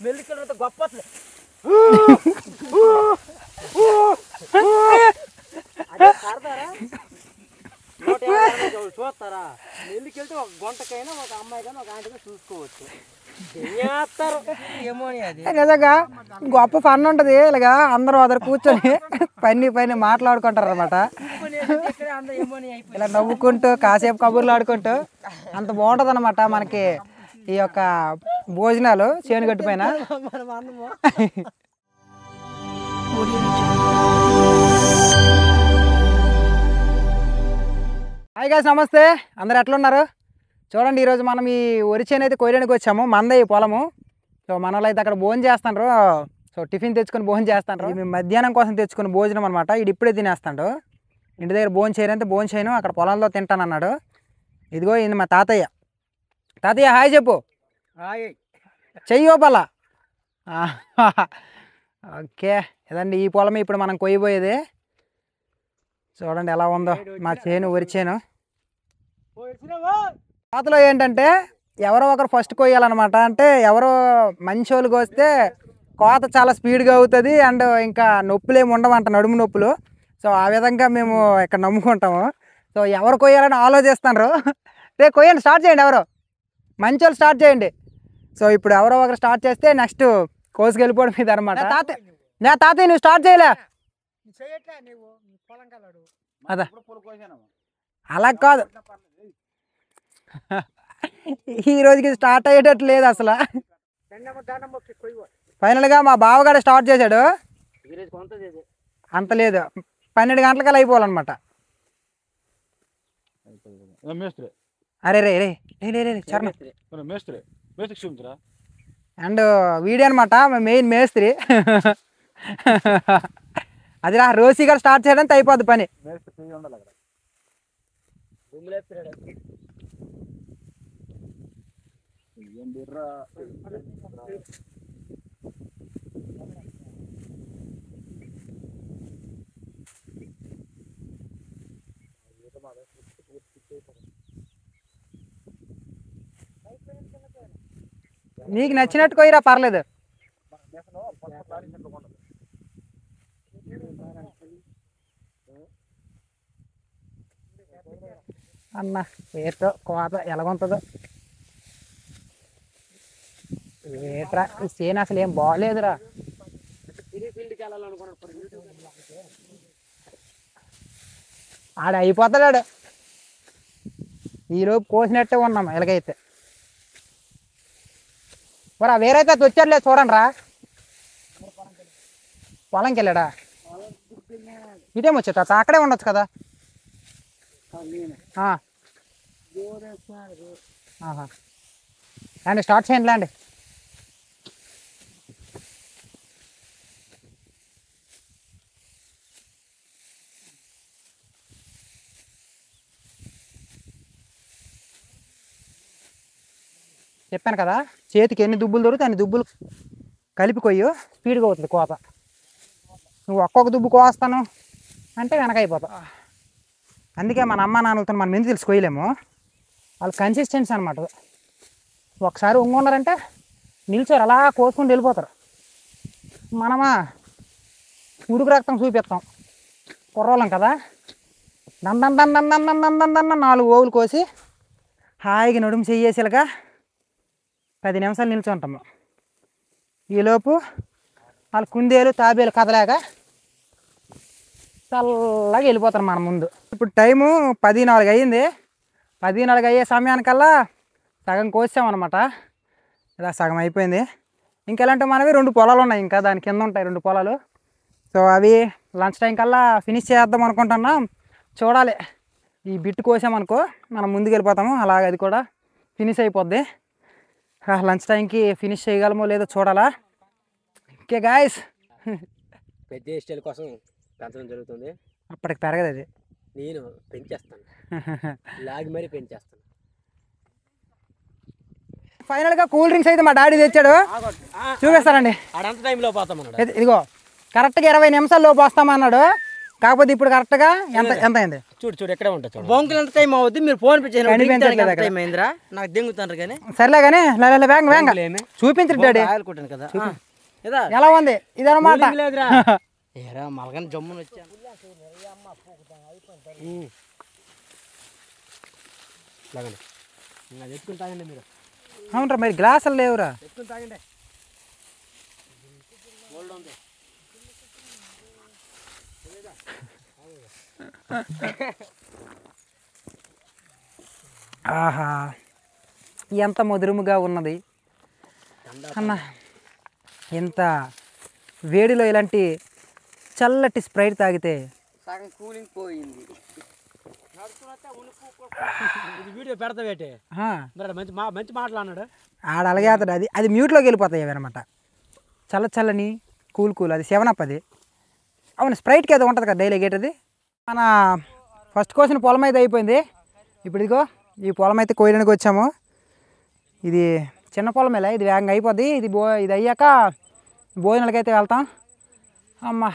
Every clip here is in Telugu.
మెల్లికెళ్ళి గొప్ప చూస్తారా మెల్లికెళ్తే ఒక గంటకైనా ఒక అమ్మాయికైనా ఒక ఆంటీగా చూసుకోవచ్చు. నిజంగా గొప్ప ఫన్ ఉంటుంది. ఇలాగా అందరూ అదరు కూర్చొని పని మాట్లాడుకుంటారు అనమాట. ఇలా నవ్వుకుంటూ కాసేపు కబుర్లు ఆడుకుంటూ అంత బాగుంటుంది అనమాట మనకి ఈ యొక్క భోజనాలు చేనుగట్టు పైన. హాయ్ గాయ్స్, నమస్తే. అందరు ఎట్లున్నారు? చూడండి, ఈరోజు మనం ఈ వరి చేను అయితే కొయ్యడానికి వచ్చాము. మందే ఈ పొలము. సో మన వాళ్ళు అయితే అక్కడ భోజనం చేస్తాండ్రు. సో టిఫిన్ తెచ్చుకొని భోజనం చేస్తాండ్రు. మేము మధ్యాహ్నం కోసం తెచ్చుకుని భోజనం అనమాట. ఇది ఇప్పుడే తినేస్తాడు. ఇంటి దగ్గర భోజనం చేయరంటే భోజనం చేయను, అక్కడ పొలంలో తింటాను అన్నాడు. ఇదిగో ఇది మా తాతయ్య. తాతయ్య హాయ్ చెప్పు. చెయ్యో పలా. ఓకే, ఇదండి ఈ పొలమే ఇప్పుడు మనం కొయ్యబోయేది. చూడండి ఎలా ఉందో మా చేను, వరి చేను. పాతలో ఏంటంటే ఎవరో ఒకరు ఫస్ట్ కొయ్యాలన్నమాట. అంటే ఎవరో మంచి వాళ్ళు కోస్తే కోత చాలా స్పీడ్గా అవుతుంది. అండ్ ఇంకా నొప్పులు ఏమి ఉండవంట, నడుము నొప్పులు. సో ఆ విధంగా మేము ఇక్కడ నమ్ముకుంటాము. సో ఎవరు కొయ్యాలని ఆలోచిస్తున్నారు. రే కొయ్యండి, స్టార్ట్ చేయండి. ఎవరో మంచి వాళ్ళు స్టార్ట్ చేయండి. సో ఇప్పుడు ఎవరో ఒకరు స్టార్ట్ చేస్తే నెక్స్ట్ కోసుకు వెళ్ళిపోవడం మీద అనమాట. తాతయ్య నువ్వు స్టార్ట్ చేయలే. అదా అలా కాదు, ఈ రోజుకి స్టార్ట్ అయ్యేటట్టు లేదు అసలు. ఫైనల్గా మా బావగాడు స్టార్ట్ చేశాడు. అంత లేదు, 12 గంటలకల్లా అయిపోవాలన్నమాట. అరే రే రే రే రే చరణ్ అండ్ వీడియో అనమాట, మెయిన్ మేస్త్రి. అది రా రోసి గారు స్టార్ట్ చేయడానికి అయిపోద్ది పని. నీకు నచ్చినట్టు కొయ్యరా, పర్లేదు. అన్న ఏటో కోత ఎలాగుంటుందో. ఏట్రా ఈ చేను అసలు ఏం బాగలేదురా. ఆడ అయిపోతాడు. ఈలోపు కోసినట్టే ఉన్నాం ఎలాగైతే. మరి వేరైతే అది వచ్చాడులే, చూడండి రా. పొలంకి వెళ్ళాడా? ఇటేం వచ్చేట, అక్కడే ఉండొచ్చు కదా. అండి స్టార్ట్ చేయండి అండి. చెప్పాను కదా, చేతికి ఎన్ని దుబ్బులు దొరికితే అన్ని దుబ్బులు కలిపి కొయ్యు, స్పీడ్గా అవుతుంది కోత. నువ్వు ఒక్కొక్క దుబ్బు కోస్తాను అంటే వెనక అయిపోతావు. అందుకే మన అమ్మ నాన్నలతో మనం ఎందుకు తెలిసి కొయ్యలేము. వాళ్ళు కన్సిస్టెన్సీ అనమాట. ఒకసారి ఉంగున్నారంటే నిల్చోరు, అలా కోసుకుంటూ వెళ్ళిపోతారు. మనమా ఉడుకు రక్తం చూపిస్తాం, కుర్రోళ్ళం కదా. దందన్న 4 ఓవులు కోసి హాయిగా నడుము చెయ్యేసేలాగా 10 నిమిషాలు నిల్చుంటాము. ఈలోపు వాళ్ళు కుందేలు తాబేలు కదలేక చల్లగా వెళ్ళిపోతారు మన ముందు. ఇప్పుడు టైము 10:04 అయ్యింది. 10:04 అయ్యే సమయానికల్లా సగం కోసామన్నమాట. ఇలా సగం అయిపోయింది. ఇంకెలాంటి మనవి 2 పొలాలు ఉన్నాయి, ఇంకా దాని కింద ఉంటాయి 2 పొలాలు. సో అవి లంచ్ టైం కల్లా ఫినిష్ చేద్దాం అనుకుంటున్నాం. చూడాలి, ఈ బిట్టు కోసామనుకో మనం ముందుకు వెళ్ళిపోతాము, అలాగే అది కూడా ఫినిష్ అయిపోద్ది. లంచ్ టైంకి ఫినిష్ చేయగలమో లేదో చూడాలా. ఓకే గాయస్, పెద్ద స్టైల్ కోసం పెంచడం జరుగుతుంది. అప్పటికి పెరగదు అది, నేను పెంచేస్తాను, లాగి మరీ పెంచేస్తాను. ఫైనల్గా కూల్ డ్రింక్స్ అయితే మా డాడీ తెచ్చాడు, చూపిస్తానండి. ఆడంత టైంలో పోతామన్నాడు. ఇదిగో కరెక్ట్గా 20 నిమిషాల లోపు వస్తామన్నాడు. కాకపోతే ఇప్పుడు కరెక్ట్గా ఎంత ఎంత అయింది చూడు చూడు ఎక్కడే ఉంటుంది చూడు బొంకులు ఎంత టైం అవుద్ది మీరు ఫోన్ పెట్టేసి టైం అయిందిరా నాకు దింగుతాను కానీ సర్లే కానీ వేంగ వేంగ చూపించరు డాడీ ఆడుకుంటాను కదా ఎలా ఉంది ఇదన్నమాట లేదురా ఏరా మలగని జమ్మును వచ్చాను ఎత్తుకుని తాగండి మీరు అవునరా మరి గ్లాసులు లేవురా ఎత్తుకుని తాగండి ఆహా ఎంత మధురముగా ఉన్నది అన్న ఎంత వేడిలో ఇలాంటి చల్లటి స్ప్రైట్ తాగితే సగం కూలింగ్ పోయింది వీడియో పెడతావేటే మంచి మంచి మాటలు అన్నాడు ఆడ అలాగే అతడు అది అది మ్యూట్లోకి వెళ్ళిపోతాయి అనమాట చల్లని కూల్ అది 7up అది అవును స్ప్రైట్కి ఏదో ఉంటుంది కదా డైలీ గేటది మన ఫస్ట్ కోసిన పొలం అయితే అయిపోయింది ఇప్పుడు ఇదిగో ఈ పొలం అయితే కోయడానికి వచ్చాము ఇది చిన్న పొలమేలా ఇది వేగంగా అయిపోద్ది ఇది అయ్యాక భోజనాలకి అయితే వెళ్తాం అమ్మ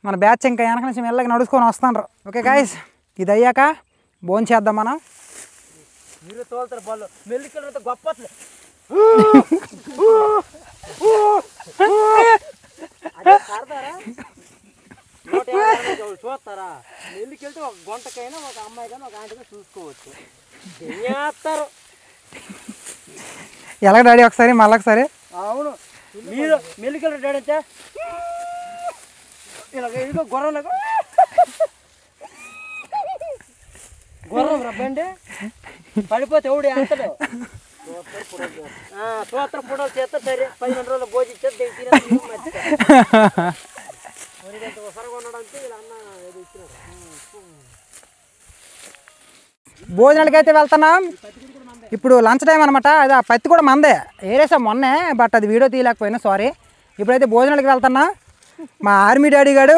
మన బ్యాచ్ ఇంకా వెనక నుంచి మెల్లగా నడుచుకొని వస్తాను ఓకే గాయస్ ఇది అయ్యాక భోజనం చేద్దాం మనం మీరు తోలుతారు బళ్ళు మెల్లికెళ్ళినంత గొప్ప చూస్తారా మెల్లికెళ్తే ఒక గంటకైనా ఒక అమ్మాయి కానీ ఒక ఆంటీగా చూసుకోవచ్చు చేస్తారు ఎలా డాడీ ఒకసారి మళ్ళీ ఒకసారి అవును మీరు మెల్లికెళ్ళి డాడీ అంటే ఇలా ఇదిగో గుర్రంలో గుర్రం రబ్బండి పడిపోతే ఎవడు అంతడు సూత్ర ఫోటోలు చేస్తే సరే 15 రోజులు భోజనం ఇచ్చేది భోజనాలకి అయితే వెళ్తున్నాం ఇప్పుడు లంచ్ టైం అనమాట అది ఆ పత్తి కూడా మందే ఏరేసాం మొన్నే బట్ అది వీడియో తీయలేకపోయినా సారీ ఇప్పుడైతే భోజనాలకి వెళ్తున్నా మా ఆర్మీ డాడీ గారు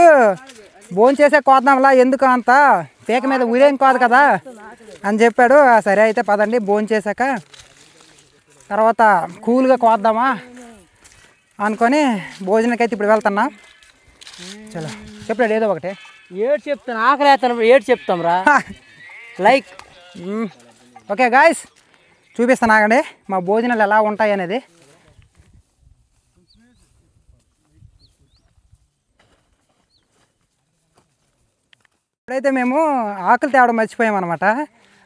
భోజనం చేసే కోద్దాంలా ఎందుకు అంత పేక మీద ఊరేం కాదు కదా అని చెప్పాడు సరే అయితే పదండి భోజనం చేశాక తర్వాత కూల్గా కోద్దామా అనుకొని భోజనానికి అయితే ఇప్పుడు వెళ్తున్నా చలో చెప్పాడు ఏదో ఒకటి ఏడు చెప్తాను ఆకలి వేస్తాను ఏడు చెప్తాం రా లైక్ ఓకే గాయస్ చూపిస్తాను ఆగండి మా భోజనాలు ఎలా ఉంటాయి అనేది ఇప్పుడైతే మేము ఆకులు తేవడం మర్చిపోయామన్నమాట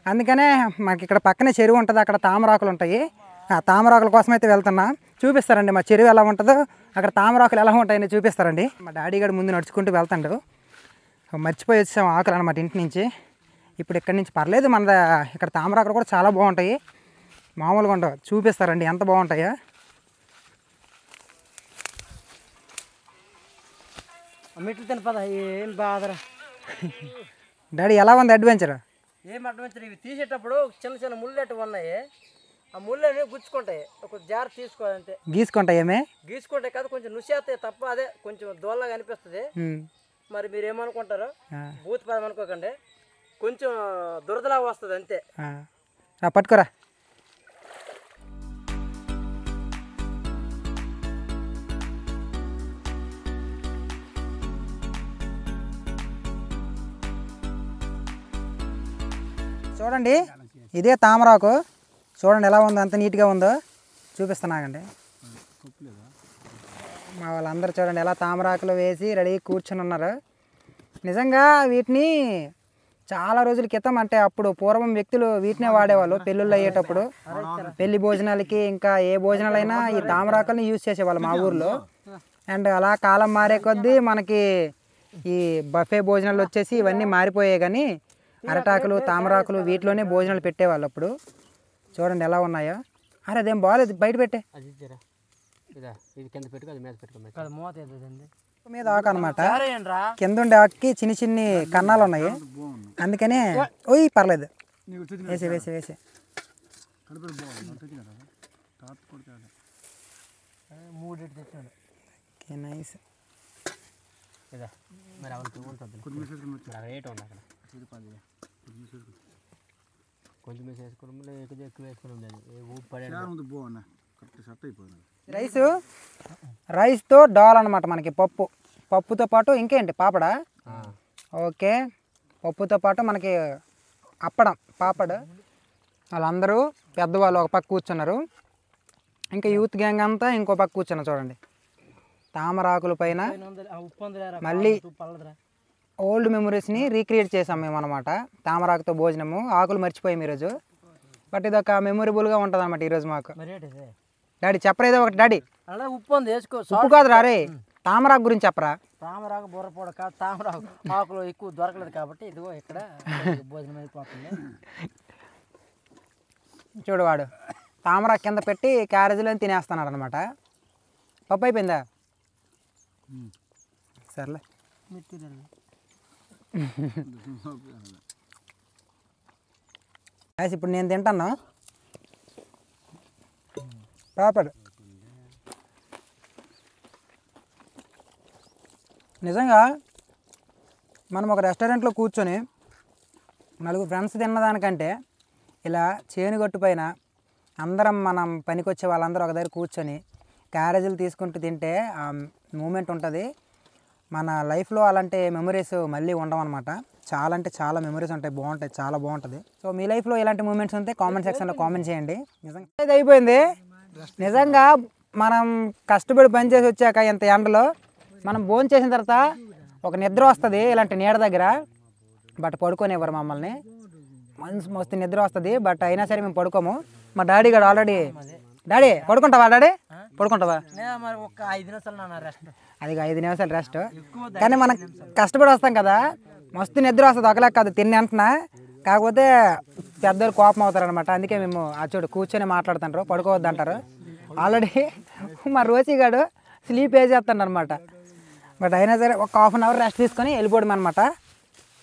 అందుకనే మాకు ఇక్కడ పక్కనే చెరువు ఉంటుంది అక్కడ తామరాకులు ఉంటాయి ఆ తామరాకుల కోసం అయితే వెళ్తున్నా చూపిస్తారండి మా చెరువు ఎలా ఉంటుందో అక్కడ తామరాకులు ఎలా ఉంటాయని చూపిస్తారండి మా డాడీ గారు ముందు నడుచుకుంటూ వెళ్తాడు మర్చిపోయి వచ్చాము ఆకులు అనమాట ఇంటి నుంచి ఇప్పుడు ఇక్కడి నుంచి పర్లేదు మన ఇక్కడ తామరాకులు కూడా చాలా బాగుంటాయి మామూలుగా ఉండవు చూపిస్తారండి ఎంత బాగుంటాయో మెట్లు తిన పద ఏం బాధరా డాడీ ఎలా ఉంది అడ్వెంచర్ ఏం అడ్వెంచర్ ఇవి తీసేటప్పుడు చిన్న చిన్న ముళ్ళెట్టు ఉన్నాయి ఆ ముళ్ళని గుచ్చుకుంటాయి ఒక జార్ తీసుకోవాలంటే గీసుకుంటాయి ఏమే గీసుకుంటాయి కాదు కొంచెం నుసేస్తాయి తప్ప అదే కొంచెం దోళ్ళగా అనిపిస్తుంది మరి మీరు ఏమనుకుంటారు బూత్ పదం అనుకోకండి కొంచెం దురదలా వస్తుంది అంతే పట్టుకోరా చూడండి ఇదే తామరాకు చూడండి ఎలా ఉందో ఎంత నీట్గా ఉందో చూపిస్తున్నాగండి మా వాళ్ళందరూ చూడండి ఎలా తామరాకులు వేసి రెడీ కూర్చొని ఉన్నారు నిజంగా వీటిని చాలా రోజుల క్రితం అంటే అప్పుడు పూర్వం వ్యక్తులు వీటినే వాడేవాళ్ళు పెళ్ళిళ్ళు అయ్యేటప్పుడు పెళ్లి భోజనాలకి ఇంకా ఏ భోజనాలైనా ఈ తామరాకుల్ని యూజ్ చేసేవాళ్ళు మా ఊర్లో అండ్ అలా కాలం మారే కొద్దీ మనకి ఈ బఫే భోజనాలు వచ్చేసి ఇవన్నీ మారిపోయాయి కానీ అరటాకులు తామరాకులు వీటిలోనే భోజనాలు పెట్టేవాళ్ళు అప్పుడు చూడండి ఎలా ఉన్నాయో అరే అదేం బాగాలేదు బయట పెట్టే మీద ఆకు అనమాట కింద ఉండే ఆకుకి చిన్న చిన్ని కన్నాలు ఉన్నాయి అందుకనే ఓయ్ పర్లేదు వేసే వేసే వేసే నైస్ రైస్తో డాల్ అనమాట మనకి పప్పుతో పాటు ఇంకేంటి పాపడా ఓకే, పప్పుతో పాటు మనకి అప్పడం పాపడు. వాళ్ళందరూ పెద్దవాళ్ళు ఒక పక్క కూర్చున్నారు, ఇంకా యూత్ గ్యాంగ్ అంతా ఇంకో పక్క కూర్చున్నారు. చూడండి, తామరాకుల పైన మళ్ళీ ఓల్డ్ మెమరీస్ని రీక్రియేట్ చేసాం మేము అనమాట. తామరాకుతో భోజనము, ఆకులు మర్చిపోయాం ఈరోజు. బట్ ఇది ఒక మెమొరబుల్గా ఉంటుంది అనమాట ఈరోజు మాకు. డాడీ చెప్పరా ఏదో ఒకటి డాడీ. ఉప్పు ఉంది వేసుకో. ఉప్పు కాదు రారే, తామరాకు గురించి చెప్పరా. తామరాకు బుర్రపూడ కాదు, తామరాకు ఆకులు ఎక్కువ దొరకలేదు కాబట్టి ఇదిగో ఇక్కడ భోజనం అయిపోతుంది. చూడు వాడు తామరాకు కింద పెట్టి క్యారేజీలో తినేస్తున్నాడు అనమాట. పప్పు అయిపోయిందా? సర్లే. ఇప్పుడు నేను తింటాను పాపడు. నిజంగా మనం ఒక రెస్టారెంట్లో కూర్చొని నలుగురు ఫ్రెండ్స్ తిన్నదానికంటే ఇలా చేనుగట్టు పైన అందరం మనం పనికొచ్చే వాళ్ళందరూ ఒక దగ్గర కూర్చొని క్యారేజీలు తీసుకుంటూ తింటే ఆ మూమెంట్ ఉంటుంది. మన లైఫ్లో అలాంటి మెమరీస్ మళ్ళీ ఉండవన్నమాట. చాలా అంటే చాలా మెమరీస్ ఉంటాయి, బాగుంటాయి, చాలా బాగుంటుంది. సో మీ లైఫ్లో ఇలాంటి మూమెంట్స్ ఉంటే కామెంట్ సెక్షన్లో కామెంట్ చేయండి. నిజంగా ఇది అయిపోయింది. నిజంగా మనం కష్టపడి పని చేసి వచ్చాక ఇంత ఎండలో మనం భోజనం చేసిన తర్వాత ఒక నిద్ర వస్తుంది ఇలాంటి నీడ దగ్గర. బట్ పడుకోనివ్వరు మమ్మల్ని, మనసు మస్తు నిద్ర వస్తుంది. బట్ అయినా సరే మేము పడుకోము. మా డాడీ గారు ఆల్రెడీ, డాడీ పడుకుంటావా? డాడీ పడుకుంటావా? ఒక 5 నిమిషాలు రెస్ట్. అది 5 నిమిషాలు రెస్ట్. కానీ మనం కష్టపడి వస్తాం కదా, మస్తు నిద్ర వస్తుంది. ఒకలే కాదు తిని అంటున్నా, కాకపోతే పెద్దలు కోపం అవుతారు అనమాట. అందుకే మేము ఆ చోటు కూర్చొని మాట్లాడుతుంటారు, పడుకోవద్దు అంటారు. ఆల్రెడీ మా రోసిగాడు స్లీప్ వేసేస్తాడు అనమాట. బట్ అయినా సరే ఒక ½ అవర్ రెస్ట్ తీసుకొని వెళ్ళిపోవడం అనమాట.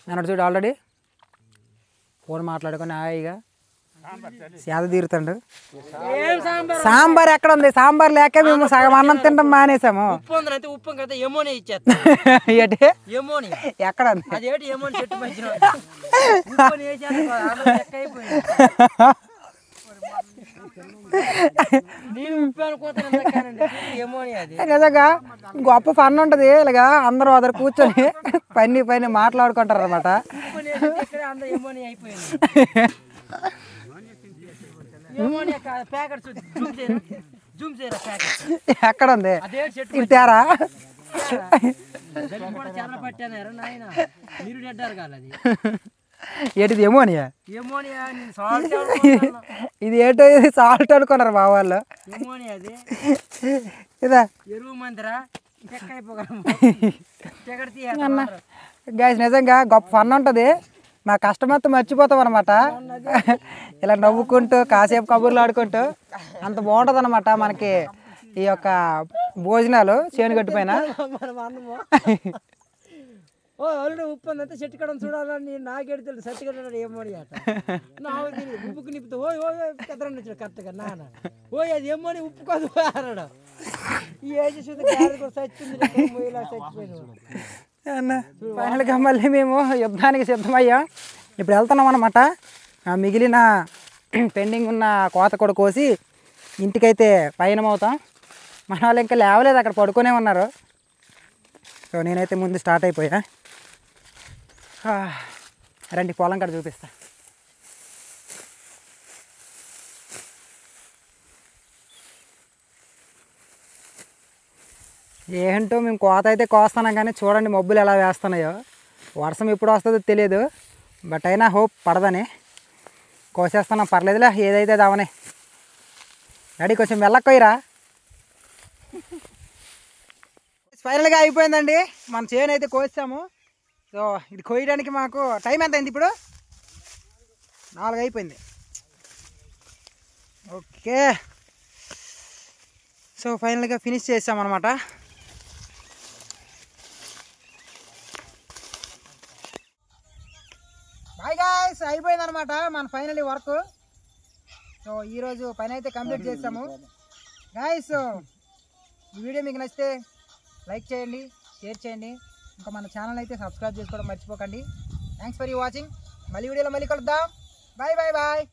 నేను చూడు ఆల్రెడీ ఫోన్ మాట్లాడుకొని హాయిగా సేద తీరుతాడు. సాంబార్ ఎక్కడ ఉంది? సాంబార్ లేక మేము సగం అన్నం తినడం మానేసాము. ఎక్కడ నిజంగా గొప్ప ఫన్ ఉంటుంది. ఇలాగా అందరూ అదరు కూర్చొని పని మాట్లాడుకుంటారు అనమాట. ఎక్కడ ఉంది తేరా? ఏంటిది ఎమోనియా? ఇది ఏంటో, ఇది సాల్ట్ అనుకున్నారు మా వాళ్ళు. ఇదా గైస్ నిజంగా గొప్ప ఫన్ ఉంటుంది. మా కష్టమంతా మర్చిపోతాం అనమాట. ఇలా నవ్వుకుంటూ కాసేపు కబుర్లు ఆడుకుంటూ అంత బాగుంటుంది అనమాట మనకి ఈ యొక్క భోజనాలు చేనుగట్టు పైన. ఉప్పు అంతా చెట్టు కడం చూడాలని నాకేడు తెలుసు. చెట్టు కట్టాడు ఏమోని అట ఉప్పుకు నిప్పుతూ కదరండి కరెక్ట్గా నాన్న అది ఏమోని ఉప్పు కాదు అన్నాడు. ఈ ఏజ్ ఫైనల్గా మళ్ళీ మేము యుద్ధానికి సిద్ధమయ్యాం. ఇప్పుడు వెళ్తున్నాం అనమాట. మిగిలిన పెండింగ్ ఉన్న కోత కూడా కోసి ఇంటికైతే పయనమవుతాం. మన వాళ్ళు ఇంకా లేవలేదు, అక్కడ పడుకునే ఉన్నారు. సో నేనైతే ముందు స్టార్ట్ అయిపోయా. రండి పొలం కాడ చూపిస్తా. ఏంటో మేము కోత అయితే కోస్తున్నాం, కానీ చూడండి మబ్బులు ఎలా వేస్తున్నాయో. వర్షం ఎప్పుడు వస్తుందో తెలియదు, బట్ అయినా హోప్ పడదని కోసేస్తున్నాం. పర్లేదులే, ఏదైతే దావనే. డాడీ కొంచెం వెళ్ళకపోయిరా. ఫైనల్గా అయిపోయిందండి, మన చేను అయితే కోసాము. సో ఇది కోయడానికి మాకు టైం ఎంత అయింది? ఇప్పుడు 4 అయిపోయింది. ఓకే, సో ఫైనల్గా ఫినిష్ చేసామన్నమాట. బాయ్ గాయ్స్, అయిపోయిందనమాట మన ఫైనల్లీ వర్క్. సో ఈరోజు పని అయితే కంప్లీట్ చేసాము గాయ్స్. ఈ వీడియో మీకు నచ్చితే లైక్ చేయండి, షేర్ చేయండి, ఇంకా మన ఛానల్ అయితే సబ్స్క్రైబ్ చేసుకోవడం మర్చిపోకండి. Thanks for you watching. మళ్ళీ వీడియోలో మళ్ళీ కలుద్దాం. Bye bye bye.